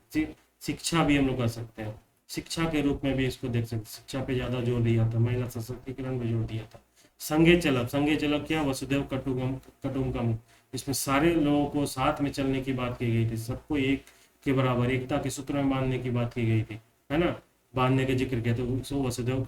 शिक्षा भी हम लोग कर सकते हैं, शिक्षा के रूप में भी इसको देख सकते, शिक्षा पे ज्यादा जोर दिया था, महिला सशक्तिकरण पे जोर दिया था। संगे चलब, संगे चलब क्या, वसुदेव कुटुंबकम, इसमें सारे लोगों को साथ में चलने की बात की गई थी, सबको एक के बराबर एकता के सूत्र में बांधने की बात की गई थी, है ना, बांधने के जिक्र किया, तो उसको वसुदेव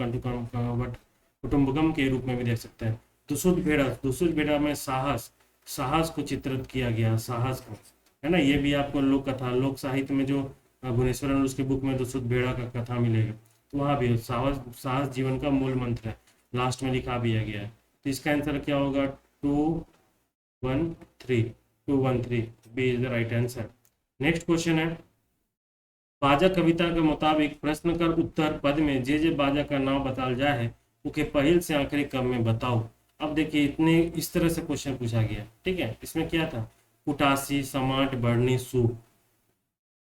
कुटुंबकम के रूप में भी देख सकते हैं। दुसुद भेड़ा, दुसुद भेड़ा में साहस, साहस को चित्रित किया गया, साहस को, है ना, ये भी आपको लोक कथा, लोक साहित्य में जो भुवनेश्वरन उसके बुक में दुसुद भेड़ा का कथा मिलेगा, तो वहाँ भी साहस, साहस जीवन का मूल मंत्र है, लास्ट में लिखा भी गया है। तो इसका आंसर क्या होगा, 213, 213 B is the right answer. Next question है, बाजा कविता के मुताबिक प्रश्न कर उत्तर पद में जे जे बाजा का नाम बताल जाए है उके पहिल से आखिरी क्रम में बताओ। अब देखिए इतने इस तरह से क्वेश्चन पूछा गया, ठीक है। इसमें क्या था, कुटासी, समाट, बढ़नी, सूप,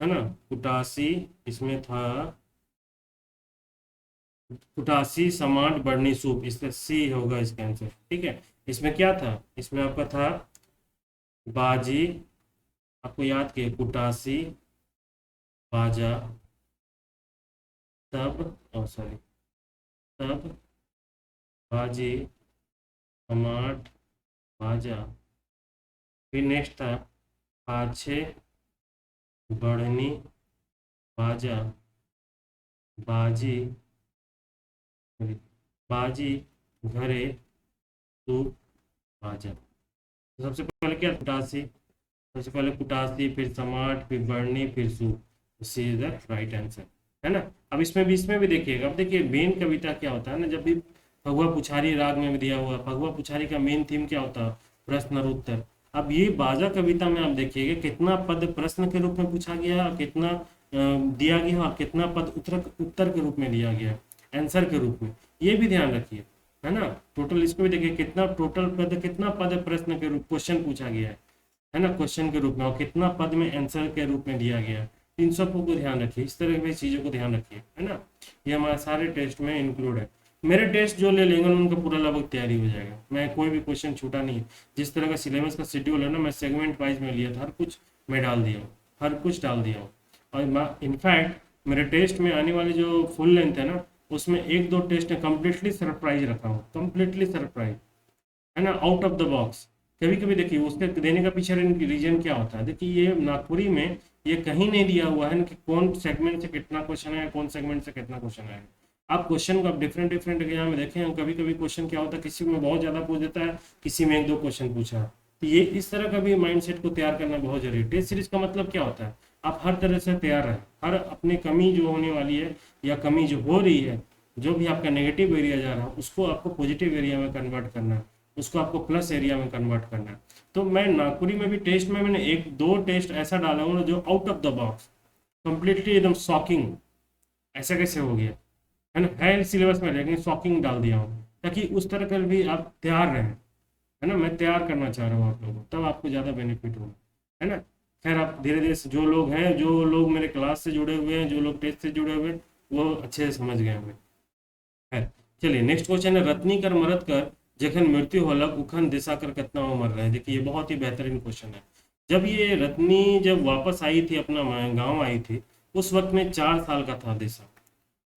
है ना, कुटासी, इसमें था कुटासी, समाट, बढ़नी, सूप, इसका सी होगा इसका आंसर, ठीक है। इसमें क्या था, इसमें आपका था बाजी, आपको याद किया, कुटासी, बाजा, तब, सॉरी, तब, बाजी, समाट, बाजा, फिर नेक्स्ट था पाछे, बढ़नी, बाजा, बाजी, बाजी, घरे, तू, बाजा। तो सबसे पहले क्या, कुटासी, सबसे पहले कुटासी, फिर समाट, फिर बढ़नी, फिर सू, सी इज द राइट आंसर, है ना। अब इसमें भी देखिएगा, अब देखिए मेन कविता क्या होता है ना, जब भी फगुआ पुछारी राग में भी दिया हुआ, फगुआ पुछारी का मेन थीम क्या होता है, प्रश्न और उत्तर। अब ये बाजा कविता में आप देखिएगा कितना पद प्रश्न के रूप में पूछा गया, कितना दिया गया, और कितना पद उत्तर उत्तर के रूप में दिया गया, आंसर के रूप में, ये भी ध्यान रखिए, है ना। टोटल इसको भी देखिए, कितना टोटल पद, कितना पद प्रश्न के रूप क्वेश्चन पूछा गया है ना, क्वेश्चन के रूप में, और कितना पद में आंसर के रूप में दिया गया, इन सबको को ध्यान रखिए, इस तरह की चीज़ों को ध्यान रखिए, है ना। ये हमारे सारे टेस्ट में इंक्लूड है। मेरे टेस्ट जो ले लेंगे उनका पूरा लगभग तैयारी हो जाएगा, मैं कोई भी क्वेश्चन छूटा नहीं, जिस तरह का सिलेबस का शेड्यूल है ना, मैं सेगमेंट वाइज में लिया था, हर कुछ मैं डाल दिया हूँ, हर कुछ डाल दिया हूँ। और इनफैक्ट मेरे टेस्ट में आने वाली जो फुल लेंथ है ना, उसमें 1-2 टेस्ट है कम्प्लीटली सरप्राइज रखा हूँ, कम्प्लीटली सरप्राइज, है ना, आउट ऑफ द बॉक्स। कभी कभी देखिए उसके देने का पीछे रीजन क्या होता है, देखिए ये नागपुरी में ये कहीं नहीं दिया हुआ है ना कि कौन सेगमेंट से कितना क्वेश्चन है, कौन सेगमेंट से कितना क्वेश्चन है। आप क्वेश्चन को आप डिफरेंट डिफरेंट एग्जाम में देखें, कभी कभी क्वेश्चन क्या होता है, किसी में बहुत ज्यादा पूछ देता है, किसी में 1-2 क्वेश्चन पूछा, तो ये इस तरह का भी माइंडसेट को तैयार करना बहुत जरूरी है। टेस्ट सीरीज का मतलब क्या होता है, आप हर तरह से तैयार रहें, हर अपनी कमी जो होने वाली है या कमी जो हो रही है, जो भी आपका नेगेटिव एरिया जा रहा है उसको आपको पॉजिटिव एरिया में कन्वर्ट करना है, उसको आपको प्लस एरिया में कन्वर्ट करना है। तो मैं नागपुरी में भी टेस्ट में मैंने एक दो टेस्ट ऐसा डाला हूँ जो out of the box completely एकदम शॉकिंग, ऐसा कैसे हो गया है ना, है सिलेबस में लेकिन शॉकिंग डाल दिया हूँ ताकि उस तरह का भी आप तैयार रहें, है ना। मैं तैयार करना चाह रहा हूँ आप लोगों को, तब आपको ज़्यादा बेनिफिट होगा, है ना। खैर आप धीरे धीरे से, जो लोग हैं, जो लोग मेरे क्लास से जुड़े हुए हैं, जो लोग टेस्ट से जुड़े हुए हैं, वो अच्छे से समझ गए हमें। है, चलिए नेक्स्ट क्वेश्चन है, रत्नी कर मरद कर जखन मृत्यु होलक उखन दिशा कर कितना मर रहे हैं। देखिए ये बहुत ही बेहतरीन क्वेश्चन है। जब ये रत्नी जब वापस आई थी, अपना गांव आई थी, उस वक्त में 4 साल का था दिशा।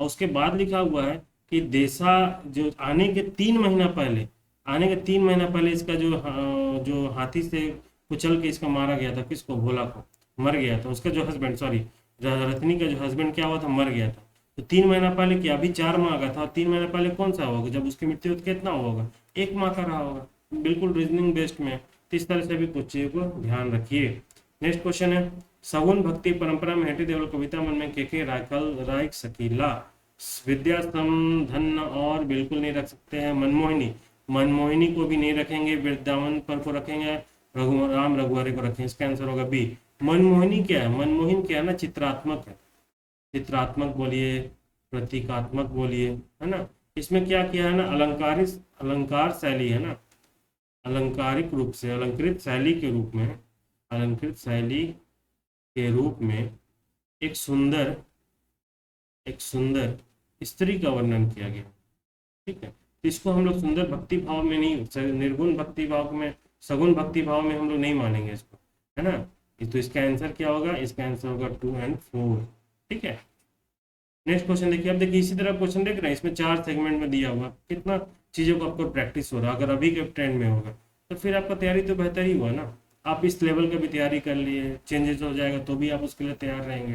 और उसके बाद लिखा हुआ है कि देसा जो आने के 3 महीना पहले, आने के 3 महीना पहले इसका जो हाथी से कुचल के इसका मारा गया था, किसको, भोला को, मर गया था। उसका जो हस्बैंड, सॉरी, रत्नी का जो हस्बैंड क्या हुआ था, मर गया था। तो 3 महीना पहले क्या, अभी 4 माह का था, और 3 महीना पहले कौन सा होगा, जब उसकी मृत्यु हुई तो कितना हुआ होगा, 1 माह का रहा होगा। बिल्कुल रीजनिंग बेस्ड में, तो इस तरह से भी कुछ चीज़ों को ध्यान रखिए। नेक्स्ट क्वेश्चन है, सगुन भक्ति परंपरा में हेटी देवल कविता मन में के राखल राइक सकीला। विद्या धन और बिल्कुल नहीं रख सकते हैं। मनमोहिनी, मनमोहिनी को भी नहीं रखेंगे। वृंदावन पर को रखेंगे, राम रघुवरे को रखेंगे। इसका आंसर होगा बी। मनमोहिनी क्या है, मनमोहन क्या है ना, चित्रात्मक है। चित्रात्मक बोलिए, प्रतीकात्मक बोलिए, है ना। इसमें क्या किया है ना, अलंकारित, अलंकार शैली है ना, अलंकारिक रूप से, अलंकृत शैली के रूप में, अलंकृत शैली के रूप में एक सुंदर, एक सुंदर स्त्री का वर्णन किया गया। ठीक है, तो इसको हम लोग सुंदर भक्ति भाव में नहीं, निर्गुण भक्ति भाव में, सगुण भक्ति भाव में हम लोग नहीं मानेंगे इसको, है ना। तो इसका आंसर क्या होगा, इसका आंसर होगा 2 और 4। ठीक है, नेक्स्ट क्वेश्चन देखिए। अब देखिए इसी तरह क्वेश्चन देख रहे हैं, इसमें 4 सेगमेंट में दिया हुआ, कितना चीज़ों को आपको प्रैक्टिस हो रहा है। अगर अभी के ट्रेंड में होगा तो फिर आपका तैयारी तो बेहतर ही हुआ ना। आप इस लेवल का भी तैयारी कर लिए, चेंजेस हो जाएगा तो भी आप उसके लिए तैयार रहेंगे,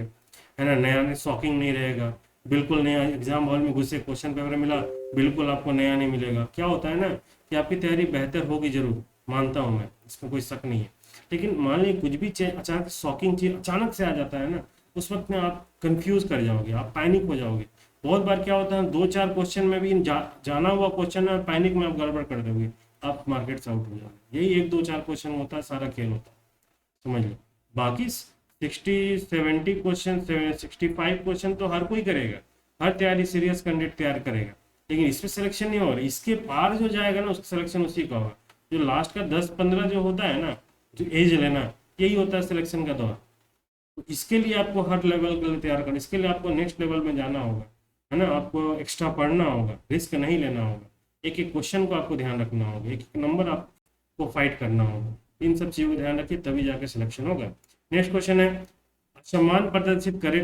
है ना। नया शॉकिंग नहीं रहेगा, बिल्कुल नया। एग्जाम हॉल में घुसे, क्वेश्चन पेपर मिला, बिल्कुल आपको नया नहीं मिलेगा। क्या होता है ना कि आपकी तैयारी बेहतर होगी जरूर, मानता हूँ मैं, इसमें कोई शक नहीं है। लेकिन मान लीजिए कुछ भी अचानक शॉकिंग चीज अचानक से आ जाता है ना, उस वक्त में आप कंफ्यूज कर जाओगे, आप पैनिक हो जाओगे। बहुत बार क्या होता है, 2-4 क्वेश्चन में भी जाना हुआ क्वेश्चन है, पैनिक में आप गड़बड़ कर दोगे, आप मार्केट से आउट हो जाओगे। यही 1-2-4 क्वेश्चन होता है, सारा खेल होता है, समझ लो। बाकी 60-70 क्वेश्चन, 65 क्वेश्चन तो हर कोई करेगा, हर तैयारी सीरियस कैंडिडेट तैयार करेगा, लेकिन इसमें सिलेक्शन नहीं होगा। इसके पार जो जाएगा ना, उसका सिलेक्शन उसी का होगा। जो लास्ट का 10-15 जो होता है ना, जो एज लेना, यही होता है सिलेक्शन का दौर। तो इसके लिए आपको हर लेवल के लिए तैयार करना, इसके लिए आपको नेक्स्ट लेवल में जाना होगा, है ना। आपको एक्स्ट्रा पढ़ना होगा, रिस्क नहीं लेना होगा, एक एक क्वेश्चन को आपको ध्यान रखना होगा, एक एक नंबर आपको फाइट करना होगा। इन सब चीज़ों को ध्यान रखिए, तभी जाके सिलेक्शन होगा। नेक्स्ट क्वेश्चन है, सम्मान प्रदर्शित करे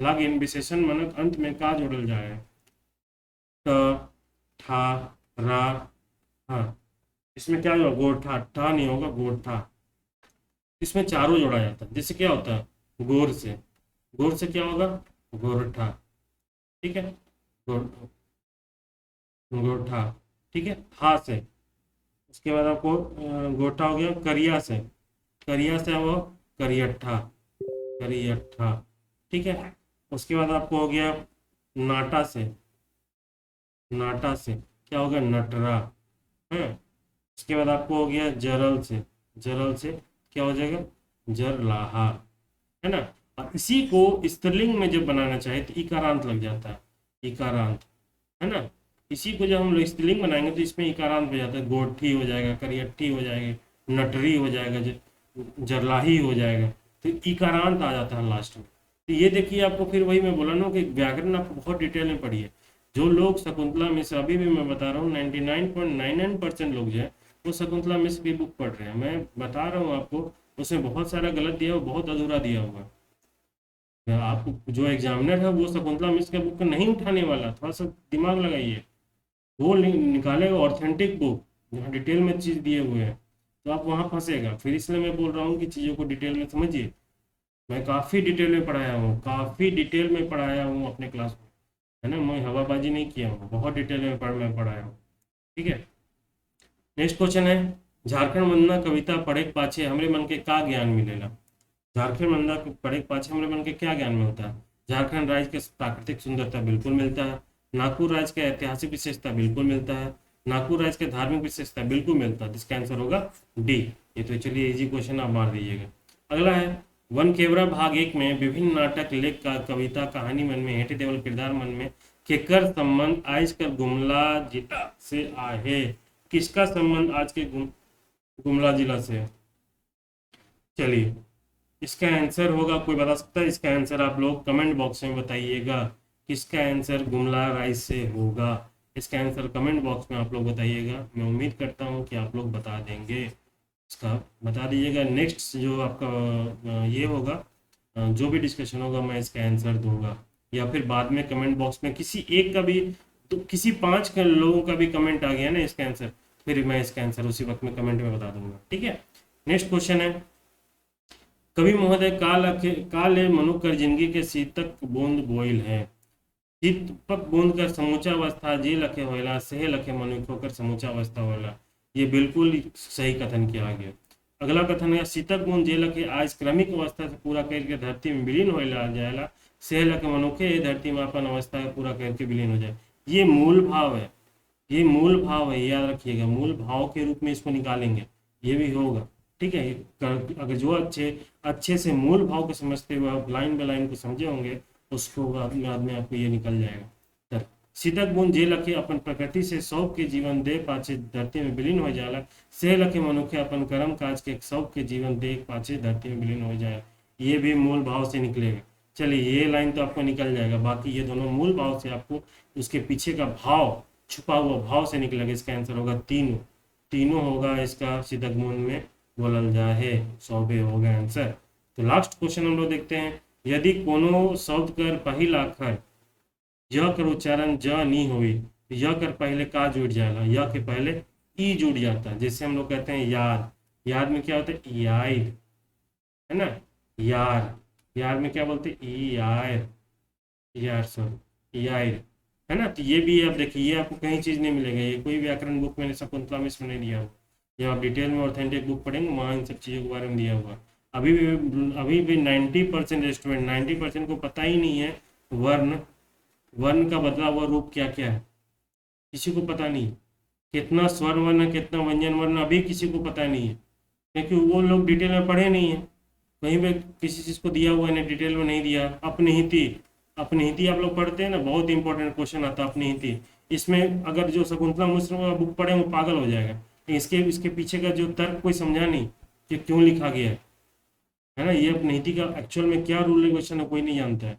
लागिन विशेषण मनक अंत में का जोड़ल जाए। ट, ठा, रा, हाँ। इसमें क्या होगा, गोरठा, ठा नहीं होगा, गोरठा। इसमें चारों जोड़ा जाता है। जैसे क्या होता है, गोर से, गोर से क्या होगा, गोरठा। ठीक है, गोर, गोरठा। ठीक है, हा से, उसके बाद आपको गोठा हो गया। करिया से, करिया से वो करियठा, करियठा। ठीक है, उसके बाद आपको हो गया नाटा से, नाटा से क्या होगा, नटरा, है। उसके बाद आपको हो गया जरल से, जरल से क्या हो जाएगा, जरलाहा, है ना। और इसी को स्त्रीलिंग में जब बनाना चाहे तो इकारांत लग जाता है, इकारांत, है ना। इसी को जब हम लोग स्त्रीलिंग बनाएंगे तो इसमें इकारांत हो जाता है, गोठी हो जाएगा, करियट्ठी हो जाएगी, नटरी हो जाएगा, जरलाही हो जाएगा, तो इकारांत आ जाता है लास्ट में। तो ये देखिए, आपको फिर वही मैं बोला ना कि व्याकरण आपको बहुत डिटेल में पढ़िए। जो लोग शकुंतला मिश्र, अभी भी मैं बता रहा हूँ 99.99% लोग जो है वो शकुंतला मिश्र की बुक पढ़ रहे हैं। मैं बता रहा हूँ आपको, उसमें बहुत सारा गलत दिया हुआ, बहुत अधूरा दिया हुआ। आप जो एग्जामिनर है वो शकुंतला मिश्र के बुक को नहीं उठाने वाला, थोड़ा सा दिमाग लगाइए। वो निकालेगा ऑथेंटिक बुक जहाँ डिटेल में चीज़ दिए हुए हैं, तो आप वहाँ फंसेगा। फिर इसलिए मैं बोल रहा हूँ कि चीज़ों को डिटेल में समझिए। मैं काफ़ी डिटेल में पढ़ाया हूँ, काफ़ी डिटेल में पढ़ाया हूँ अपने क्लास में, है ना। मैं हवाबाजी नहीं किया हूँ, बहुत डिटेल में मैं पढ़ाया हूँ। ठीक है, नेक्स्ट क्वेश्चन है, झारखंड वंदना कविता पढ़े के पाछे हमरे मन के का ज्ञान मिलेला। झारखंड मंदा के पढ़े पाछे हमरे मन के क्या ज्ञान मिलता है? झारखंड राज्य के प्राकृतिक सुंदरता बिल्कुल मिलता है। नागपुर राज्य का ऐतिहासिक विशेषता बिल्कुल मिलता है। नागपुर राज्य के धार्मिक विशेषता बिल्कुल मिलता है, जिसका आंसर होगा डी। ये तो चलिए इजी क्वेश्चन आप मार दीजिएगा। अगला है वन केवरा भाग 1 में विभिन्न नाटक लेख का कविता कहानी मन में हेठे देवल किरदार मन में केकर संबंध आज कर गुमला जिला से आहे। किसका संबंध आज के गुमला जिला से है? चलिए इसका आंसर होगा, कोई बता सकता है इसका आंसर? आप लोग कमेंट बॉक्स में बताइएगा किसका आंसर गुमला राइस से होगा। इसका आंसर कमेंट बॉक्स में आप लोग बताइएगा। मैं उम्मीद करता हूँ कि आप लोग बता देंगे, इसका बता दीजिएगा। नेक्स्ट जो आपका ये होगा, जो भी डिस्कशन होगा मैं इसका आंसर दूंगा, या फिर बाद में कमेंट बॉक्स में किसी एक का भी, तो किसी 5 लोगों का भी कमेंट आ गया ना इसका आंसर, फिर मैं इसका आंसर उसी वक्त में कमेंट में बता दूंगा। ठीक है, नेक्स्ट क्वेश्चन है, कवि महोदय काले मनुकर जिंदगी के शीतक बूंद बोइल है। शीतपक बूंद कर समूचा अवस्था जे लखे होला सहे लखे मनुख होकर समूचा अवस्था होला। ये बिल्कुल सही कथन किया गया। अगला कथन है, शीतक बूंद जे लखे आज क्रमिक अवस्था से पूरा करके धरती में विलीन होला जाएला सहे लखे मनुखे ये धरती में अपन अवस्था का पूरा करके विलीन हो जाए। ये मूल भाव है, ये मूल भाव है, याद रखिएगा। मूल भाव के रूप में इसको निकालेंगे, ये भी होगा। ठीक है, अगर जो अच्छे से मूल भाव को समझते हुए आप लाइन बाय लाइन को समझे होंगे, उसको बाद में आपको ये निकल जाएगा। शीतक बूंद जे लखे अपन प्रकृति से सौंप के जीवन दे पाछे धरती में विलीन हो जाला से लखे मनुखे अपन कर्म काज के सौंप के जीवन दे पाछे धरती में विलीन हो जाए। ये भी मूल भाव से निकलेगा। चलिए ये लाइन तो आपको निकल जाएगा, बाकी ये दोनों मूल भाव से आपको उसके पीछे का भाव, छुपा हुआ भाव से निकलेगा। इसका आंसर होगा तीनों, तीनों होगा इसका शीतक बूंद में बोलल जा है। 100 हो गया आंसर। तो लास्ट क्वेश्चन हम लोग देखते हैं, यदि कोनो शब्द कर पहिला अक्षर य कर उच्चारण ज नी हुई तो य कर पहले का जुड़ जाएगा, य के पहले ई जुड़ जाता है। जैसे हम लोग कहते हैं याद, याद में क्या होता है यार, है ना, यार, यार में क्या बोलते हैं ई यार, यार सॉरी यार, है ना। तो ये भी आप देखिए, ये आपको कहीं चीज नहीं मिलेगा, ये कोई व्याकरण बुक मैंने शकुंतला में इसमें नहीं दिया हुआ। जब आप डिटेल में ऑथेंटिक बुक पढ़ेंगे वहाँ इन सब चीज़ों के बारे में दिया हुआ। अभी भी 90% स्टूडेंट 90% को पता ही नहीं है वर्ण, वर्ण का बदला हुआ रूप क्या क्या है, किसी को पता नहीं। कितना स्वर वर्ण है, कितना व्यंजन वर्ण, अभी किसी को पता नहीं है, क्योंकि वो लोग डिटेल में पढ़े नहीं है। कहीं पे किसी चीज़ को दिया हुआ है, डिटेल में नहीं दिया। अपनिहिति, अपनिहिति आप लोग पढ़ते हैं ना, बहुत इंपॉर्टेंट क्वेश्चन आता है अपनिहिति। इसमें अगर जो शकुंतला मिश्र का बुक पढ़े वो पागल हो जाएगा। इसके पीछे का जो तर्क कोई समझा नहीं कि क्यों लिखा गया है ना। ये अपनिहिति का एक्चुअल में क्या रूल रेगुलेशन है कोई नहीं जानता है,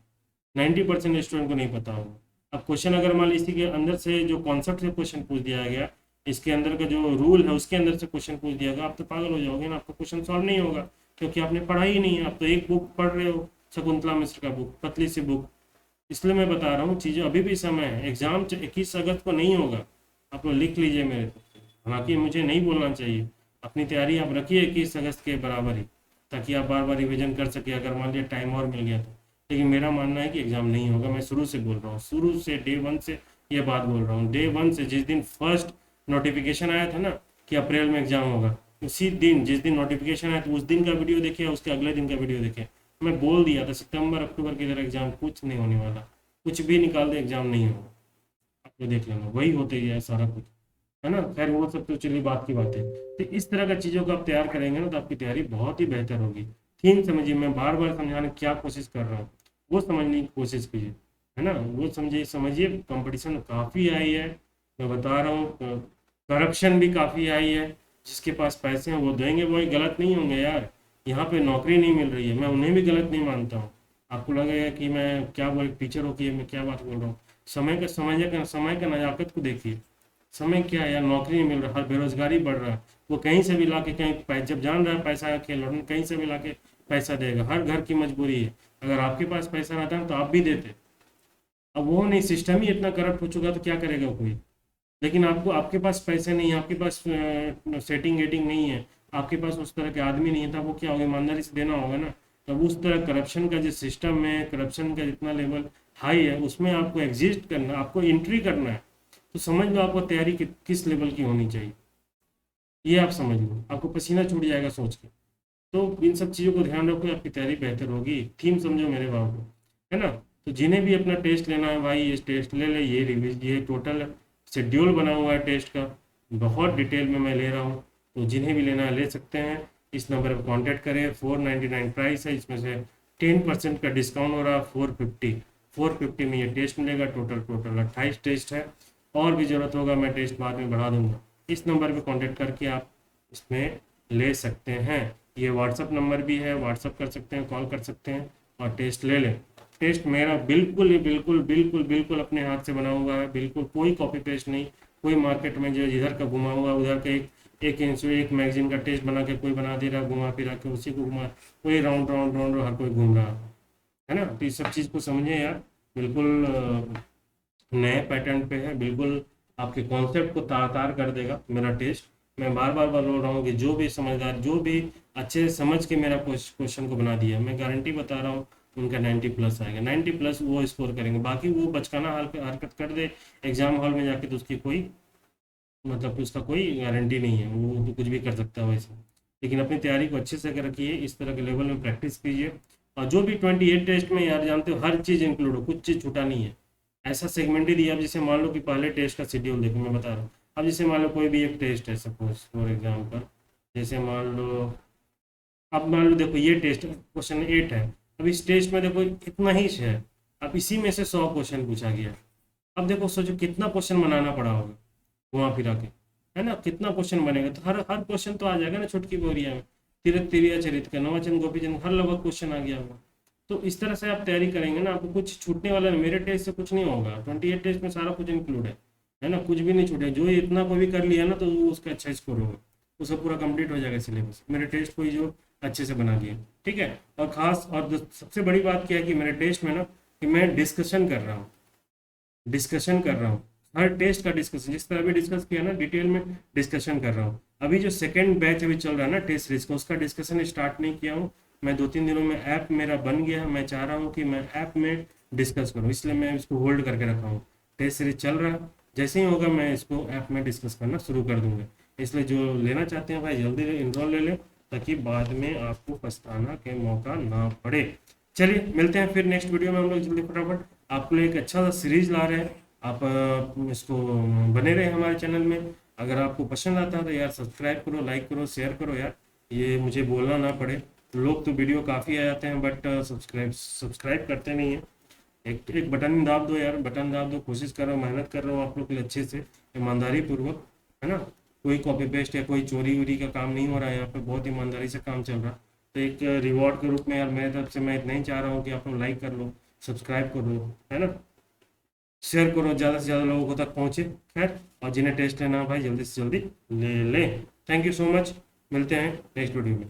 90% स्टूडेंट को नहीं पता होगा। अब क्वेश्चन अगर मान लीजिए इसी के अंदर से जो कॉन्सेप्ट से क्वेश्चन पूछ दिया गया, इसके अंदर का जो रूल है उसके अंदर से क्वेश्चन पूछ दिया गया, आप तो पागल हो जाओगे ना, आपका क्वेश्चन सॉल्व नहीं होगा, क्योंकि आपने पढ़ा ही नहीं है। आप तो एक बुक पढ़ रहे हो, शकुंतला मिश्र का बुक, पतली सी बुक। इसलिए मैं बता रहा हूँ चीज़ें अभी भी समय है। एग्जाम 21 अगस्त को नहीं होगा, आप लोग लिख लीजिए मेरे को। हालांकि मुझे नहीं बोलना चाहिए, अपनी तैयारी आप रखिए 21 अगस्त के बराबर ही, ताकि आप बार बार रिविजन कर सके अगर मान लिया टाइम और मिल गया तो। लेकिन मेरा मानना है कि एग्जाम नहीं होगा। मैं शुरू से बोल रहा हूँ, शुरू से डे 1 से ये बात बोल रहा हूँ। डे 1 से जिस दिन फर्स्ट नोटिफिकेशन आया था ना कि अप्रैल में एग्जाम होगा, उसी दिन जिस दिन नोटिफिकेशन आया तो उस दिन का वीडियो देखे, उसके अगले दिन का वीडियो देखे। मैं बोल दिया था सितंबर अक्टूबर की तरह एग्जाम कुछ नहीं होने वाला, कुछ भी निकाल दे एग्जाम नहीं होगा। आप देख लेना, वही होते ही है सारा कुछ, है ना। खैर वो सब तो चलिए बात की बात है। तो इस तरह का चीज़ों को आप तैयार करेंगे ना तो आपकी तैयारी बहुत ही बेहतर होगी। थीम समझिए, मैं बार बार समझाने की क्या कोशिश कर रहा हूँ, वो समझने की कोशिश कीजिए, है ना। वो समझिए कंपटीशन काफ़ी आई है, मैं बता रहा हूँ। करप्शन भी काफ़ी आई है, जिसके पास पैसे हैं वो देंगे, वही गलत नहीं होंगे यार। यहाँ पे नौकरी नहीं मिल रही है, मैं उन्हें भी गलत नहीं मानता हूँ। आपको लगेगा कि मैं क्या बोल, टीचर हो कि मैं क्या बात बोल रहा हूँ। समय का नज़ाकत को देखिए। समय क्या है यार, नौकरी नहीं मिल रहा, हर बेरोजगारी बढ़ रहा है। वो कहीं से भी ला के कहीं जब जान रहा है पैसा का खेल, और कहीं से भी ला के पैसा देगा। हर घर की मजबूरी है, अगर आपके पास पैसा रहता है तो आप भी देते। अब वो नहीं, सिस्टम ही इतना करप्ट हो चुका तो क्या करेगा कोई। लेकिन आपके पास पैसे नहीं है, आपके पास सेटिंग वेटिंग नहीं है, आपके पास उस तरह के आदमी नहीं है, तब वो क्या होगा, ईमानदारी से देना होगा ना। तब उस तरह करप्शन का जो सिस्टम है, करप्शन का जितना लेवल हाई है, उसमें आपको एग्जिस्ट करना, आपको एंट्री करना है। तो समझ लो आपको तैयारी किस लेवल की होनी चाहिए, ये आप समझ लो। आपको पसीना छूट जाएगा सोच के। तो इन सब चीज़ों को ध्यान रखो, आपकी तैयारी बेहतर होगी। थीम समझो मेरे भाव को, है ना। तो जिन्हें भी अपना टेस्ट लेना है भाई, ये टेस्ट ले ले, ये रिविज, ये टोटल शेड्यूल बना हुआ है टेस्ट का, बहुत डिटेल में मैं ले रहा हूँ। तो जिन्हें भी लेना है ले सकते हैं, इस नंबर पर कांटेक्ट करें। 499 प्राइस है, इसमें से 10% का डिस्काउंट हो रहा है। 450 में ये टेस्ट मिलेगा। टोटल 28 टेस्ट है। और भी ज़रूरत होगा मैं टेस्ट बाद में बढ़ा दूंगा। इस नंबर पर कांटेक्ट करके आप इसमें ले सकते हैं। ये व्हाट्सअप नंबर भी है, व्हाट्सअप कर सकते हैं, कॉल कर सकते हैं और टेस्ट ले लें। टेस्ट मेरा बिल्कुल ही बिल्कुल बिल्कुल बिल्कुल अपने हाथ से बना हुआ है, बिल्कुल कोई कॉपी पेस्ट नहीं। कोई मार्केट में जो इधर का घुमा हुआ उधर का एक मैगजीन का टेस्ट बना के कोई बना दे रहा, घुमा फिरा के उसी को घुमा, कोई राउंड राउंड राउंड हर कोई घूम रहा है ना। तो इस सब चीज़ को समझे यार, बिल्कुल नए पैटर्न पे है, बिल्कुल आपके कॉन्सेप्ट को तार तार कर देगा मेरा टेस्ट। मैं बार बार बोल रहा हूँ कि जो भी समझदार, जो भी अच्छे से समझ के मेरा क्वेश्चन को बना दिया, मैं गारंटी बता रहा हूँ उनका 90+ आएगा। 90+ वो स्कोर करेंगे। बाकी वो बचकाना हरकत कर दे एग्जाम हॉल में जाके, तो उसकी कोई मतलब उसका कोई गारंटी नहीं है, वो तो कुछ भी कर सकता है वैसे। लेकिन अपनी तैयारी को अच्छे से कर रखिए, इस तरह के लेवल में प्रैक्टिस कीजिए। और जो भी 28 टेस्ट में यार जानते हो हर चीज़ इंक्लूड हो, कुछ चीज़ छूटा नहीं है। ऐसा सेगमेंट ही दिया। अब जैसे मान लो कि पहले टेस्ट का शेड्यूल देखो, मैं बता रहा हूँ। अब जैसे मान लो कोई भी एक टेस्ट है, सपोज फॉर एग्जाम्पल, जैसे मान लो, अब मान लो देखो ये टेस्ट क्वेश्चन 8 है। अब इस टेस्ट में देखो इतना ही है। अब इसी में से 100 क्वेश्चन पूछा गया। अब देखो सोचो कितना क्वेश्चन बनाना पड़ा होगा घुमा फिरा के, है ना। कितना क्वेश्चन बनेगा, तो हर हर क्वेश्चन तो आ जाएगा ना चुटकी बोरिया में। तीरथ तिरिया चरित का नवाचन गोपीचंद हर लगभग क्वेश्चन आ गया होगा। तो इस तरह से आप तैयारी करेंगे ना, आपको कुछ छूटने वाला नहीं। मेरे टेस्ट से कुछ नहीं होगा, 28 टेस्ट में सारा कुछ इंक्लूड है ना, कुछ भी नहीं छूटे। जो इतना कोई भी कर लिया ना, तो वो उसका अच्छा स्कोर होगा, उसका पूरा कंप्लीट हो जाएगा सिलेबस। मेरे टेस्ट को ही जो अच्छे से बना दिया, ठीक है। और खास और सबसे बड़ी बात क्या है कि मेरे टेस्ट में ना, कि मैं डिस्कशन कर रहा हूँ। हर टेस्ट का डिस्कशन, जिस तरह भी डिस्कस किया ना, डिटेल में डिस्कशन कर रहा हूँ। अभी जो सेकंड बैच अभी चल रहा है ना टेस्ट सीरीज का, उसका डिस्कशन स्टार्ट नहीं किया हूँ मैं। 2-3 दिनों में ऐप मेरा बन गया है। मैं चाह रहा हूँ कि मैं ऐप में डिस्कस करूँ, इसलिए मैं इसको होल्ड करके रखा हूँ। टेस्ट सीरीज चल रहा है, जैसे ही होगा मैं इसको ऐप में डिस्कस करना शुरू कर दूंगा। इसलिए जो लेना चाहते हैं भाई जल्दी इनरोल ले लें, ताकि बाद में आपको पछताना के मौका ना पड़े। चलिए मिलते हैं फिर नेक्स्ट वीडियो में हम लोग जल्दी फटाफट। आपके लिए एक अच्छा सा सीरीज ला रहे हैं। आप इसको बने रहे हमारे चैनल में। अगर आपको पसंद आता है तो यार सब्सक्राइब करो, लाइक करो, शेयर करो यार, ये मुझे बोलना ना पड़े। लोग तो वीडियो काफ़ी आ जाते हैं बट सब्सक्राइब करते नहीं है। एक एक बटन दाब दो यार, बटन दाब दो। कोशिश कर रहा हूँ, मेहनत कर रहा हूँ आप लोग के लिए अच्छे से, ईमानदारी पूर्वक, है ना। कोई कॉपी पेस्ट या कोई चोरी वोरी का काम नहीं हो रहा है यहाँ पे, बहुत ईमानदारी से काम चल रहा है। तो एक रिवॉर्ड के रूप में यार मेरे तरफ से मैं इतना ही चाह रहा हूँ कि आप लोग लाइक कर लो, सब्सक्राइब कर लो, है ना, शेयर करो, ज़्यादा से ज़्यादा लोगों तक पहुँचे। खैर, और जिन्हें टेस्ट लेना है भाई जल्दी से जल्दी ले लें। थैंक यू सो मच, मिलते हैं नेक्स्ट वीडियो में।